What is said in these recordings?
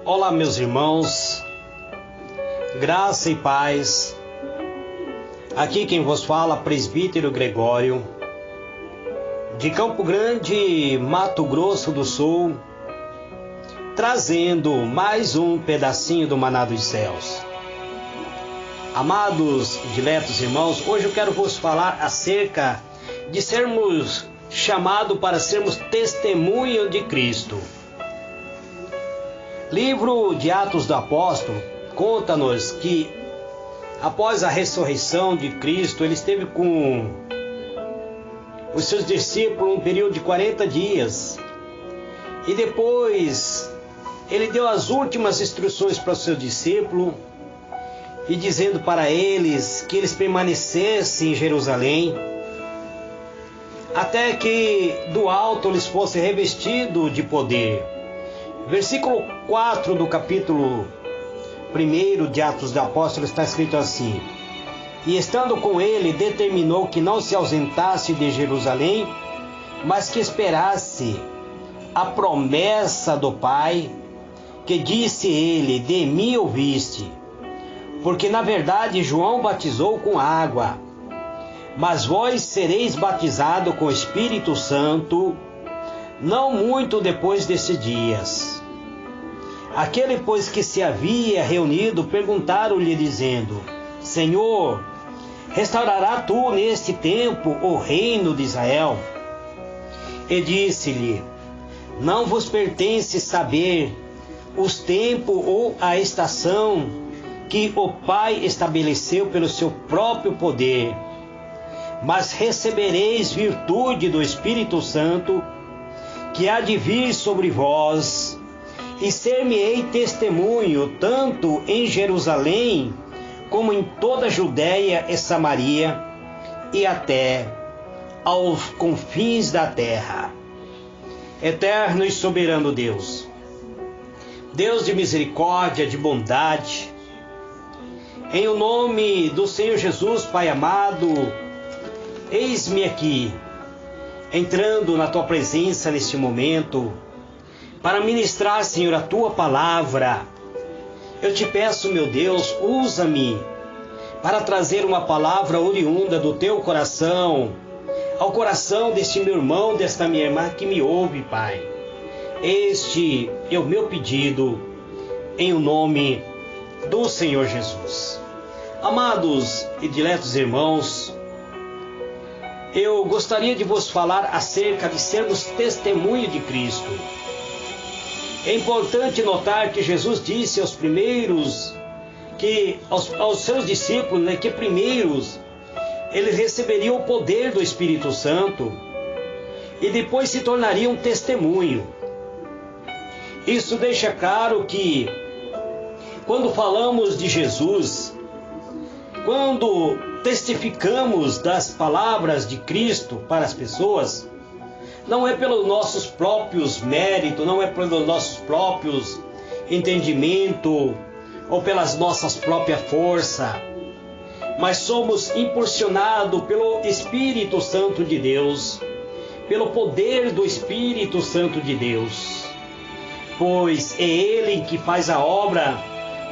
Olá, meus irmãos, graça e paz. Aqui quem vos fala, presbítero Gregório, de Campo Grande, Mato Grosso do Sul, trazendo mais um pedacinho do maná dos céus. Amados, diletos irmãos, hoje eu quero vos falar acerca de sermos chamados para sermos testemunho de Cristo. Livro de Atos do Apóstolo conta-nos que após a ressurreição de Cristo, ele esteve com os seus discípulos um período de 40 dias. E depois ele deu as últimas instruções para os seus discípulos, e dizendo para eles que eles permanecessem em Jerusalém, até que do alto eles fossem revestidos de poder. Versículo 4 do capítulo 1 de Atos do Apóstolo está escrito assim: E estando com ele, determinou que não se ausentasse de Jerusalém, mas que esperasse a promessa do Pai, que disse ele: De mim ouviste. Porque na verdade João batizou com água, mas vós sereis batizados com o Espírito Santo, não muito depois desses dias. Aquele, pois, que se havia reunido, perguntaram-lhe, dizendo: Senhor, restaurará tu neste tempo o reino de Israel? E disse-lhe: Não vos pertence saber os tempos ou a estação que o Pai estabeleceu pelo seu próprio poder, mas recebereis virtude do Espírito Santo, que há de vir sobre vós, e ser-me-ei testemunho, tanto em Jerusalém, como em toda a Judéia e Samaria, e até aos confins da terra. Eterno e soberano Deus, Deus de misericórdia, de bondade, em o nome do Senhor Jesus, Pai amado, eis-me aqui, entrando na Tua presença neste momento, para ministrar, Senhor, a Tua palavra. Eu te peço, meu Deus, usa-me para trazer uma palavra oriunda do Teu coração, ao coração deste meu irmão, desta minha irmã que me ouve, Pai. Este é o meu pedido, em o nome do Senhor Jesus. Amados e diletos irmãos, eu gostaria de vos falar acerca de sermos testemunho de Cristo. É importante notar que Jesus disse aos primeiros, que aos seus discípulos, que primeiros eles receberiam o poder do Espírito Santo e depois se tornariam testemunho. Isso deixa claro que quando falamos de Jesus, quando testificamos das palavras de Cristo para as pessoas, não é pelos nossos próprios méritos, não é pelos nossos próprios entendimentos ou pelas nossas próprias forças, mas somos impulsionados pelo Espírito Santo de Deus, pelo poder do Espírito Santo de Deus, pois é Ele que faz a obra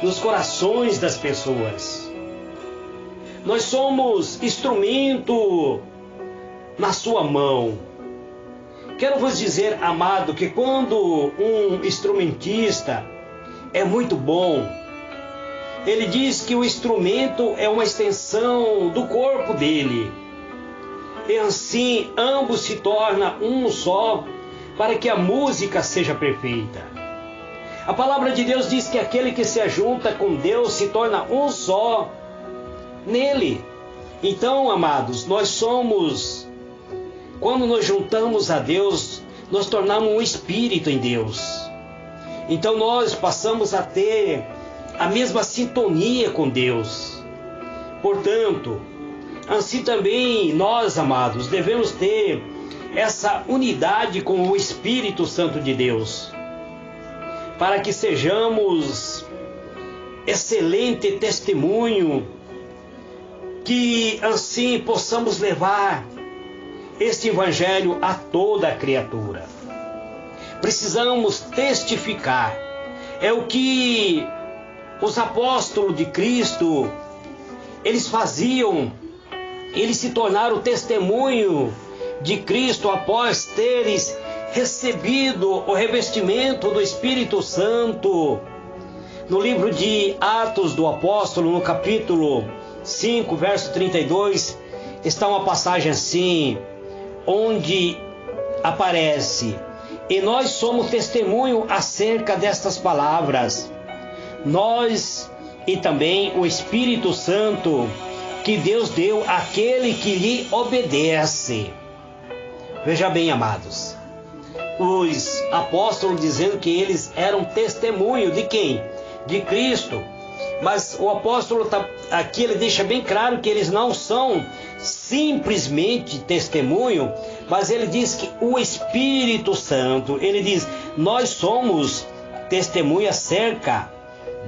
nos corações das pessoas. Nós somos instrumento na sua mão. Quero vos dizer, amado, que quando um instrumentista é muito bom, ele diz que o instrumento é uma extensão do corpo dele. E assim, ambos se tornam um só, para que a música seja perfeita. A palavra de Deus diz que aquele que se ajunta com Deus se torna um só nele. Então, amados, nós somos, quando nos juntamos a Deus, nós tornamos um espírito em Deus. Então nós passamos a ter a mesma sintonia com Deus. Portanto, assim também nós, amados, devemos ter essa unidade com o Espírito Santo de Deus, para que sejamos excelente testemunho, que assim possamos levar este evangelho a toda a criatura. Precisamos testificar É o que os apóstolos de Cristo, eles faziam. Eles se tornaram testemunho de Cristo após terem recebido o revestimento do Espírito Santo. No livro de Atos do Apóstolo, no capítulo 5, verso 32, está uma passagem assim, onde aparece: e nós somos testemunho acerca destas palavras, nós e também o Espírito Santo que Deus deu àquele que lhe obedece. Veja bem, amados, os apóstolos dizendo que eles eram testemunho de quem? De Cristo. Mas o apóstolo aqui ele deixa bem claro que eles não são simplesmente testemunho, mas ele diz que o Espírito Santo, ele diz, nós somos testemunha acerca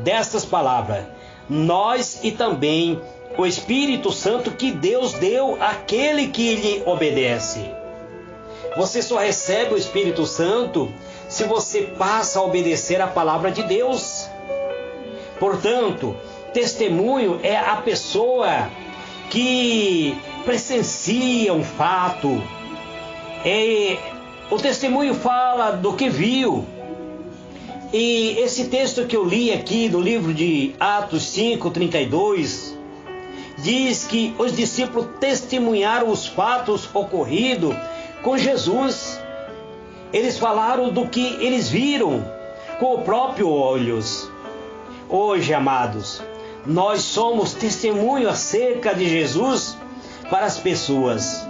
destas palavras, nós e também o Espírito Santo que Deus deu àquele que lhe obedece. Você só recebe o Espírito Santo se você passa a obedecer a palavra de Deus. Portanto, testemunho é a pessoa que presencia um fato. O testemunho fala do que viu. E esse texto que eu li aqui do livro de Atos 5:32 diz que os discípulos testemunharam os fatos ocorridos com Jesus. Eles falaram do que eles viram com os próprios olhos. Hoje, amados, nós somos testemunho acerca de Jesus para as pessoas.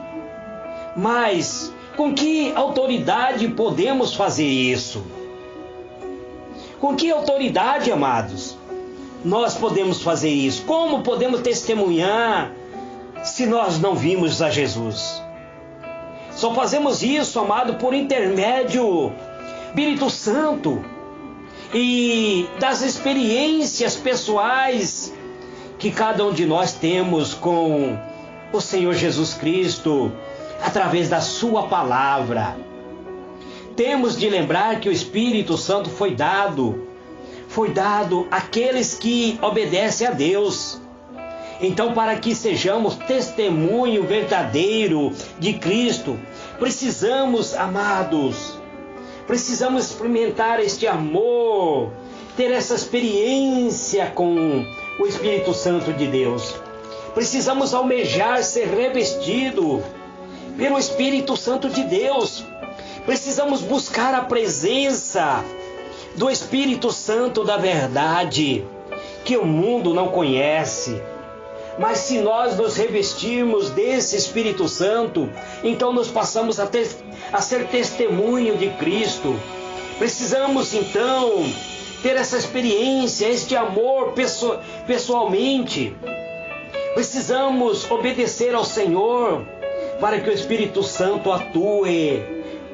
Mas com que autoridade podemos fazer isso? Com que autoridade, amados, nós podemos fazer isso? Como podemos testemunhar se nós não vimos a Jesus? Só fazemos isso, amado, por intermédio do Espírito Santo e das experiências pessoais que cada um de nós temos com o Senhor Jesus Cristo através da sua palavra. Temos de lembrar que o Espírito Santo foi dado àqueles que obedecem a Deus. Então, para que sejamos testemunho verdadeiro de Cristo, precisamos, amados, precisamos experimentar este amor, ter essa experiência com o Espírito Santo de Deus. Precisamos almejar ser revestido pelo Espírito Santo de Deus. Precisamos buscar a presença do Espírito Santo da verdade, que o mundo não conhece. Mas se nós nos revestirmos desse Espírito Santo, então nós passamos a ser testemunho de Cristo. Precisamos então ter essa experiência, este amor pessoalmente. Precisamos obedecer ao Senhor para que o Espírito Santo atue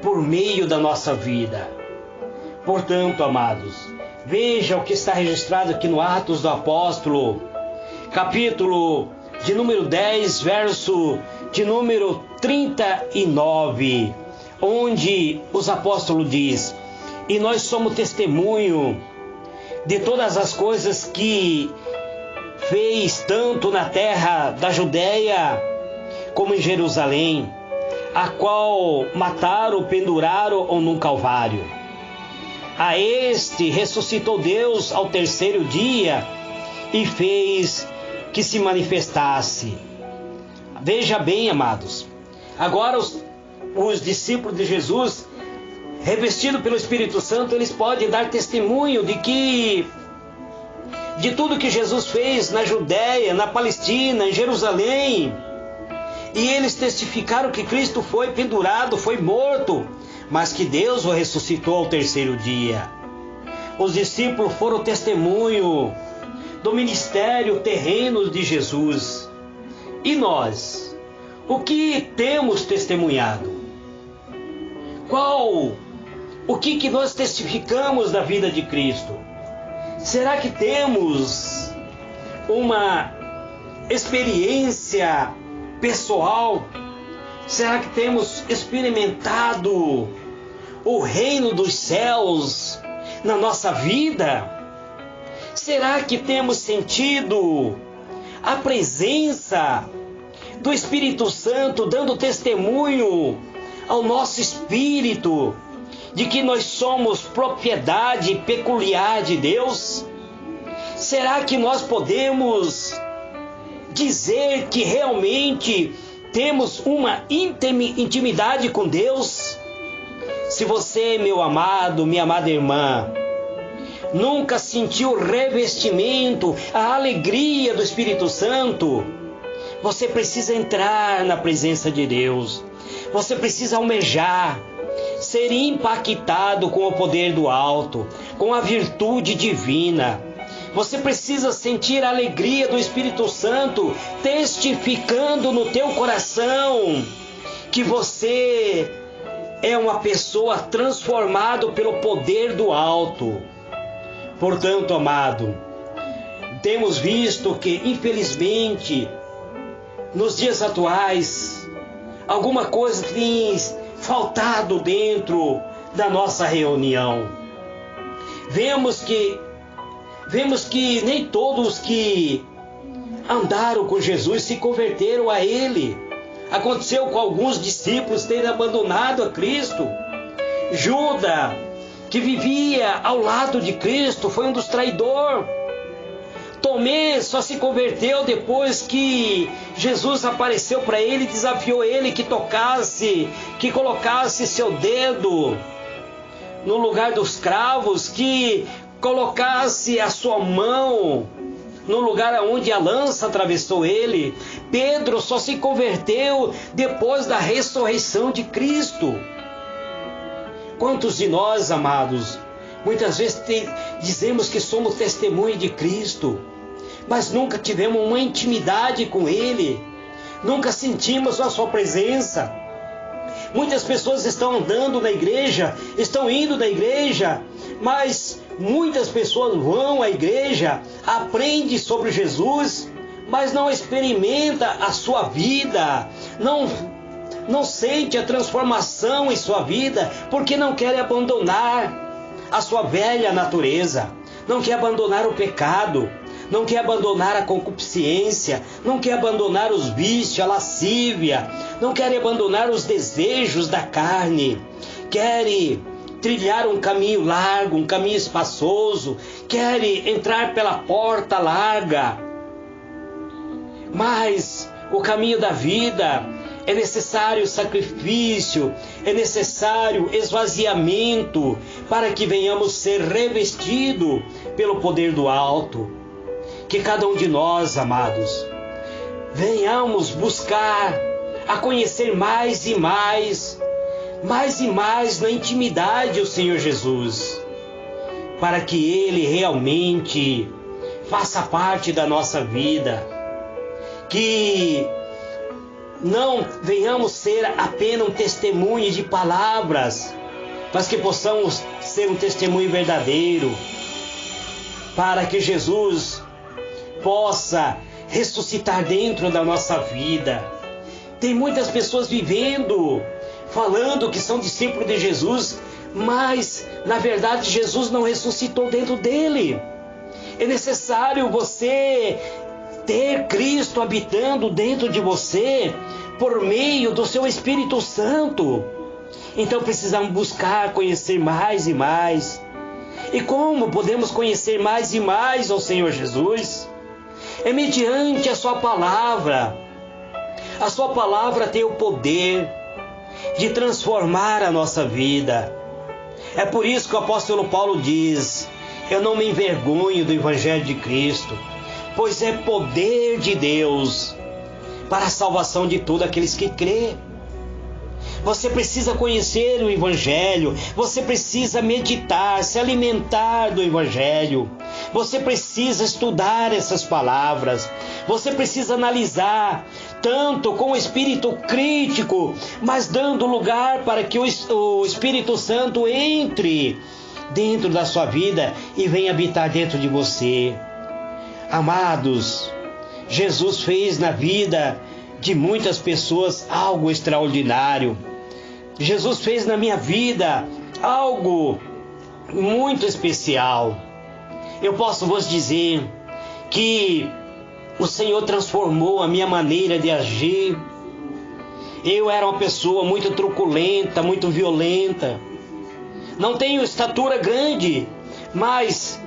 por meio da nossa vida. Portanto, amados, veja o que está registrado aqui no Atos do Apóstolo, capítulo de número 10, verso de número 39, onde os apóstolos diz: e nós somos testemunho de todas as coisas que fez tanto na terra da Judéia como em Jerusalém, a qual mataram, penduraram ou num calvário. A este ressuscitou Deus ao terceiro dia e fez que se manifestasse. Veja bem, amados, agora os discípulos de Jesus, revestidos pelo Espírito Santo, eles podem dar testemunho de tudo que Jesus fez na Judéia, na Palestina, em Jerusalém. E eles testificaram que Cristo foi pendurado, foi morto, mas que Deus o ressuscitou ao terceiro dia. Os discípulos foram testemunho do ministério terreno de Jesus. E nós? O que temos testemunhado? O que nós testificamos da vida de Cristo? Será que temos uma experiência pessoal? Será que temos experimentado o reino dos céus na nossa vida? Será que temos sentido a presença do Espírito Santo dando testemunho ao nosso espírito de que nós somos propriedade peculiar de Deus? Será que nós podemos dizer que realmente temos uma intimidade com Deus? Se você, meu amado, minha amada irmã, nunca sentiu o revestimento, a alegria do Espírito Santo, você precisa entrar na presença de Deus. Você precisa almejar, ser impactado com o poder do alto, com a virtude divina. Você precisa sentir a alegria do Espírito Santo testificando no teu coração que você é uma pessoa transformada pelo poder do alto. Portanto, amado, temos visto que, infelizmente, nos dias atuais, alguma coisa tem faltado dentro da nossa reunião. Vemos que nem todos que andaram com Jesus se converteram a Ele. Aconteceu com alguns discípulos terem abandonado a Cristo. Judas, que vivia ao lado de Cristo, foi um dos traidores. Tomé só se converteu depois que Jesus apareceu para ele e desafiou ele que colocasse seu dedo no lugar dos cravos, que colocasse a sua mão no lugar onde a lança atravessou ele. Pedro só se converteu depois da ressurreição de Cristo. Quantos de nós, amados, muitas vezes dizemos que somos testemunha de Cristo, mas nunca tivemos uma intimidade com Ele, nunca sentimos a sua presença. Muitas pessoas estão andando na igreja, estão indo na igreja, mas muitas pessoas vão à igreja, aprendem sobre Jesus, mas não experimenta a sua vida, não sente a transformação em sua vida, porque não quer abandonar a sua velha natureza, não quer abandonar o pecado, não quer abandonar a concupiscência, não quer abandonar os vícios, a lascívia, não quer abandonar os desejos da carne, quer trilhar um caminho largo, um caminho espaçoso, quer entrar pela porta larga. Mas o caminho da vida é necessário sacrifício, é necessário esvaziamento para que venhamos ser revestidos pelo poder do alto. Que cada um de nós, amados, venhamos buscar a conhecer mais e mais na intimidade o Senhor Jesus, para que Ele realmente faça parte da nossa vida, que não venhamos ser apenas um testemunho de palavras, mas que possamos ser um testemunho verdadeiro, para que Jesus possa ressuscitar dentro da nossa vida. Tem muitas pessoas vivendo, falando que são discípulos de Jesus, mas na verdade Jesus não ressuscitou dentro dele. É necessário você ter Cristo habitando dentro de você por meio do seu Espírito Santo. Então precisamos buscar conhecer mais e mais. E como podemos conhecer mais e mais ao Senhor Jesus? É mediante a sua palavra. A sua palavra tem o poder de transformar a nossa vida. É por isso que o apóstolo Paulo diz: eu não me envergonho do Evangelho de Cristo, pois é poder de Deus para a salvação de todos aqueles que crê. Você precisa conhecer o Evangelho, você precisa meditar, se alimentar do Evangelho, você precisa estudar essas palavras, você precisa analisar, tanto com o espírito crítico, mas dando lugar para que o Espírito Santo entre dentro da sua vida e venha habitar dentro de você. Amados, Jesus fez na vida de muitas pessoas algo extraordinário. Jesus fez na minha vida algo muito especial. Eu posso vos dizer que o Senhor transformou a minha maneira de agir. Eu era uma pessoa muito truculenta, muito violenta. Não tenho estatura grande, mas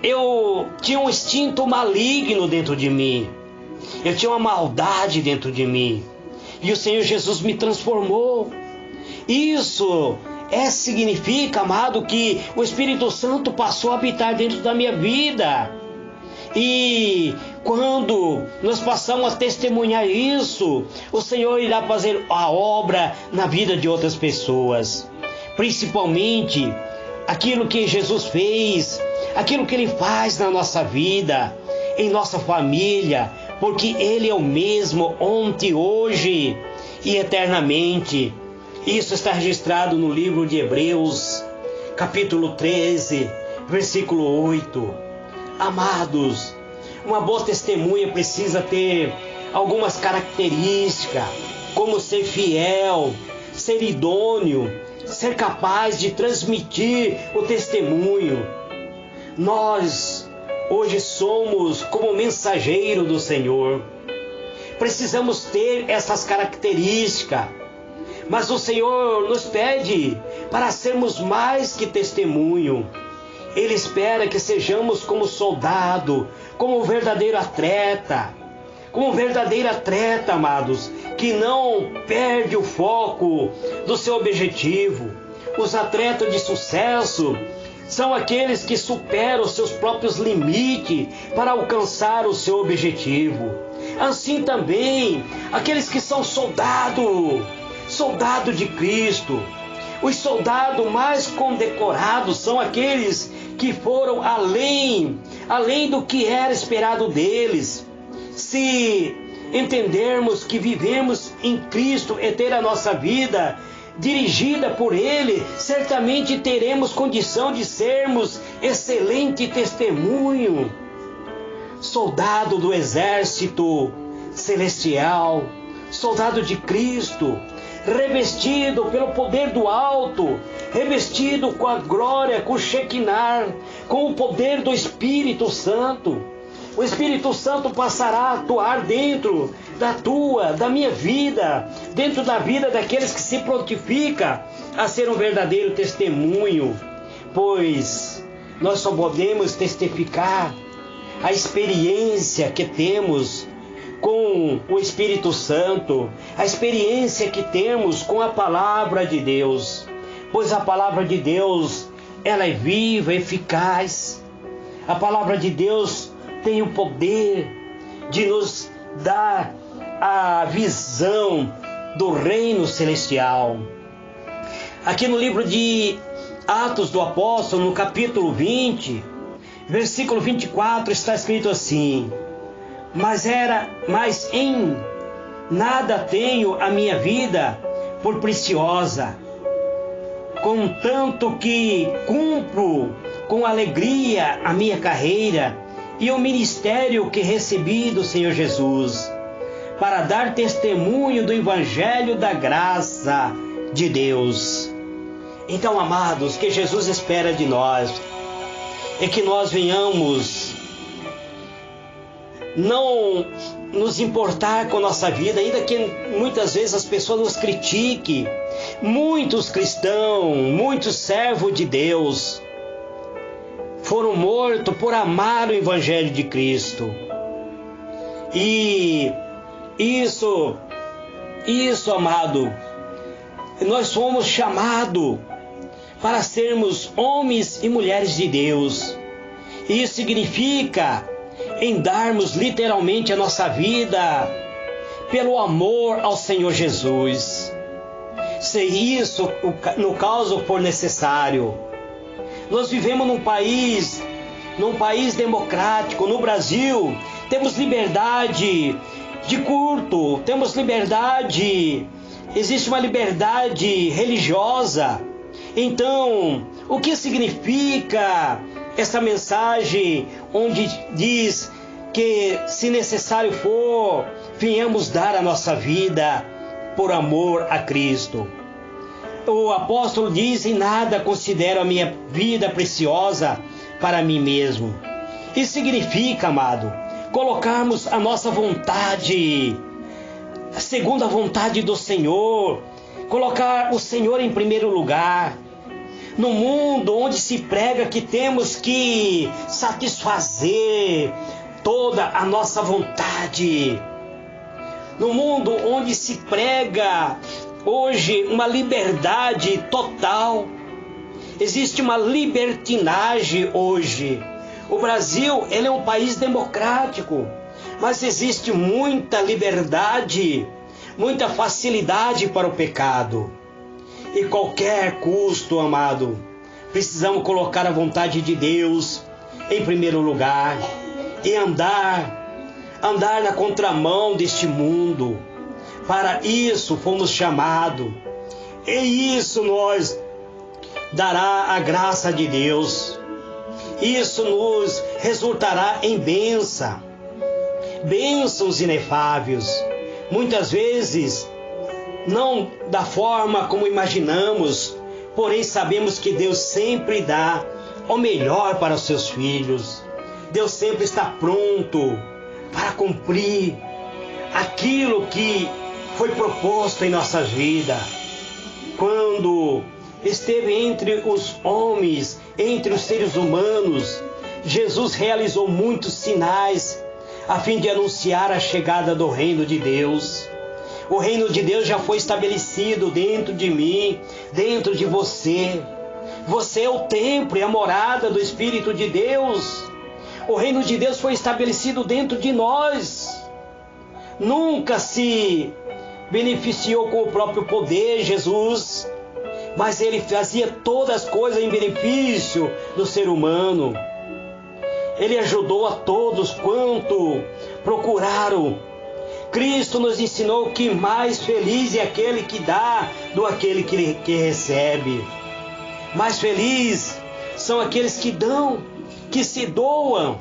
eu tinha um instinto maligno dentro de mim. Eu tinha uma maldade dentro de mim. E o Senhor Jesus me transformou. Isso significa, amado, que o Espírito Santo passou a habitar dentro da minha vida. E quando nós passamos a testemunhar isso, o Senhor irá fazer a obra na vida de outras pessoas. Principalmente aquilo que Jesus fez, aquilo que Ele faz na nossa vida, em nossa família, porque Ele é o mesmo ontem, hoje e eternamente. Isso está registrado no livro de Hebreus, capítulo 13, versículo 8. Amados, uma boa testemunha precisa ter algumas características, como ser fiel, ser idôneo, ser capaz de transmitir o testemunho. Nós hoje somos como mensageiro do Senhor. Precisamos ter essas características. Mas o Senhor nos pede para sermos mais que testemunho. Ele espera que sejamos como soldado, como um verdadeiro atleta. Como um verdadeiro atleta, amados, que não perde o foco do seu objetivo. Os atletas de sucesso são aqueles que superam os seus próprios limites para alcançar o seu objetivo. Assim também, aqueles que são soldado de Cristo. Os soldados mais condecorados são aqueles que foram além do que era esperado deles. Se entendermos que vivemos em Cristo e ter a nossa vida dirigida por Ele, certamente teremos condição de sermos excelente testemunho. Soldado do exército celestial, soldado de Cristo, revestido pelo poder do alto, revestido com a glória, com o Shekinah, com o poder do Espírito Santo. O Espírito Santo passará a atuar dentro da minha vida, dentro da vida daqueles que se prontificam a ser um verdadeiro testemunho, pois nós só podemos testificar a experiência que temos com o Espírito Santo, a experiência que temos com a Palavra de Deus, pois a Palavra de Deus, ela é viva, eficaz. A Palavra de Deus tem o poder de nos dar a visão do reino celestial. Aqui no livro de Atos do Apóstolo, no capítulo 20, versículo 24, está escrito assim: Mas em nada tenho a minha vida por preciosa, contanto que cumpro com alegria a minha carreira e o ministério que recebi do Senhor Jesus, para dar testemunho do Evangelho da graça de Deus. Então, amados, o que Jesus espera de nós é que nós venhamos não nos importar com a nossa vida, ainda que muitas vezes as pessoas nos critiquem. Muitos cristãos, muitos servos de Deus foram mortos por amar o Evangelho de Cristo. E isso, amado, nós fomos chamados para sermos homens e mulheres de Deus. Isso significa em darmos literalmente a nossa vida pelo amor ao Senhor Jesus. Se isso, no caso, for necessário. Nós vivemos num país democrático. No Brasil, temos liberdade de culto, temos liberdade, existe uma liberdade religiosa. Então, o que significa essa mensagem onde diz que, se necessário for, venhamos dar a nossa vida por amor a Cristo? o apóstolo diz: em nada considero a minha vida preciosa para mim mesmo. Isso significa, amado, colocarmos a nossa vontade segundo a vontade do Senhor, colocar o Senhor em primeiro lugar. No mundo onde se prega que temos que satisfazer toda a nossa vontade, no mundo onde se prega hoje uma liberdade total, existe uma libertinagem hoje. O Brasil, ele é um país democrático, mas existe muita liberdade, muita facilidade para o pecado. E qualquer custo, amado, precisamos colocar a vontade de Deus em primeiro lugar e andar na contramão deste mundo. Para isso fomos chamados, e isso nos dará a graça de Deus. Isso nos resultará em bênçãos inefáveis. Muitas vezes não da forma como imaginamos, porém sabemos que Deus sempre dá o melhor para os seus filhos. Deus sempre está pronto para cumprir aquilo que foi proposto em nossas vidas. Quando esteve entre os homens, entre os seres humanos, Jesus realizou muitos sinais a fim de anunciar a chegada do reino de Deus. O reino de Deus já foi estabelecido dentro de mim, dentro de você. Você é o templo e a morada do Espírito de Deus. O reino de Deus foi estabelecido dentro de nós. Nunca se beneficiou com o próprio poder, Jesus, mas ele fazia todas as coisas em benefício do ser humano. Ele ajudou a todos quanto procuraram. Cristo nos ensinou que mais feliz é aquele que dá do aquele que recebe. Mais feliz são aqueles que dão, que se doam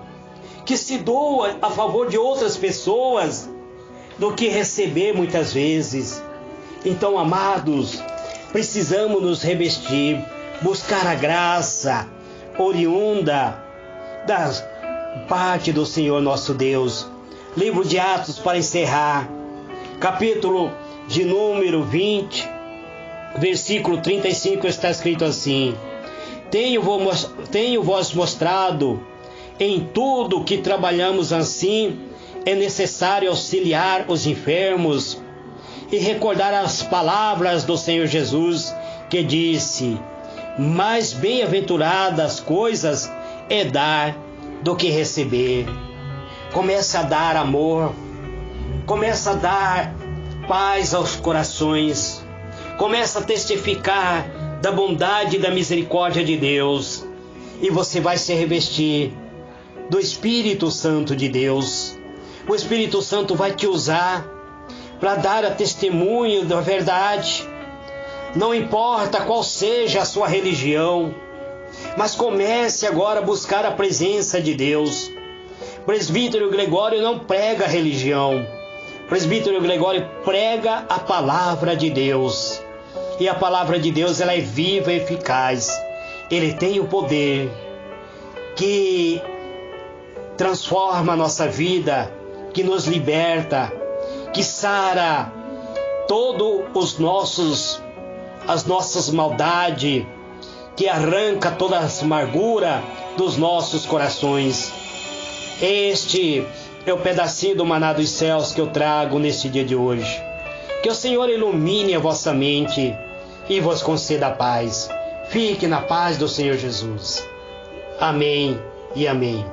a favor de outras pessoas, do que receber muitas vezes. Então, amados, precisamos nos revestir, buscar a graça oriunda da parte do Senhor nosso Deus. Livro de Atos, para encerrar, capítulo de número 20, versículo 35, está escrito assim: Tenho-vos mostrado em tudo que trabalhamos assim. É necessário auxiliar os enfermos e recordar as palavras do Senhor Jesus, que disse: mais bem-aventuradas coisas é dar do que receber. Começa a dar amor, começa a dar paz aos corações, começa a testificar da bondade e da misericórdia de Deus, e você vai se revestir do Espírito Santo de Deus. O Espírito Santo vai te usar para dar a testemunho da verdade. Não importa qual seja a sua religião, mas comece agora a buscar a presença de Deus. Presbítero Gregório não prega religião. Presbítero Gregório prega a palavra de Deus. E a palavra de Deus, ela é viva e eficaz. Ele tem o poder que transforma a nossa vida, que nos liberta, que sara todos as nossas maldades, que arranca toda a amargura dos nossos corações. Este é o pedacinho do maná dos céus que eu trago neste dia de hoje. Que o Senhor ilumine a vossa mente e vos conceda a paz. Fique na paz do Senhor Jesus. Amém e amém.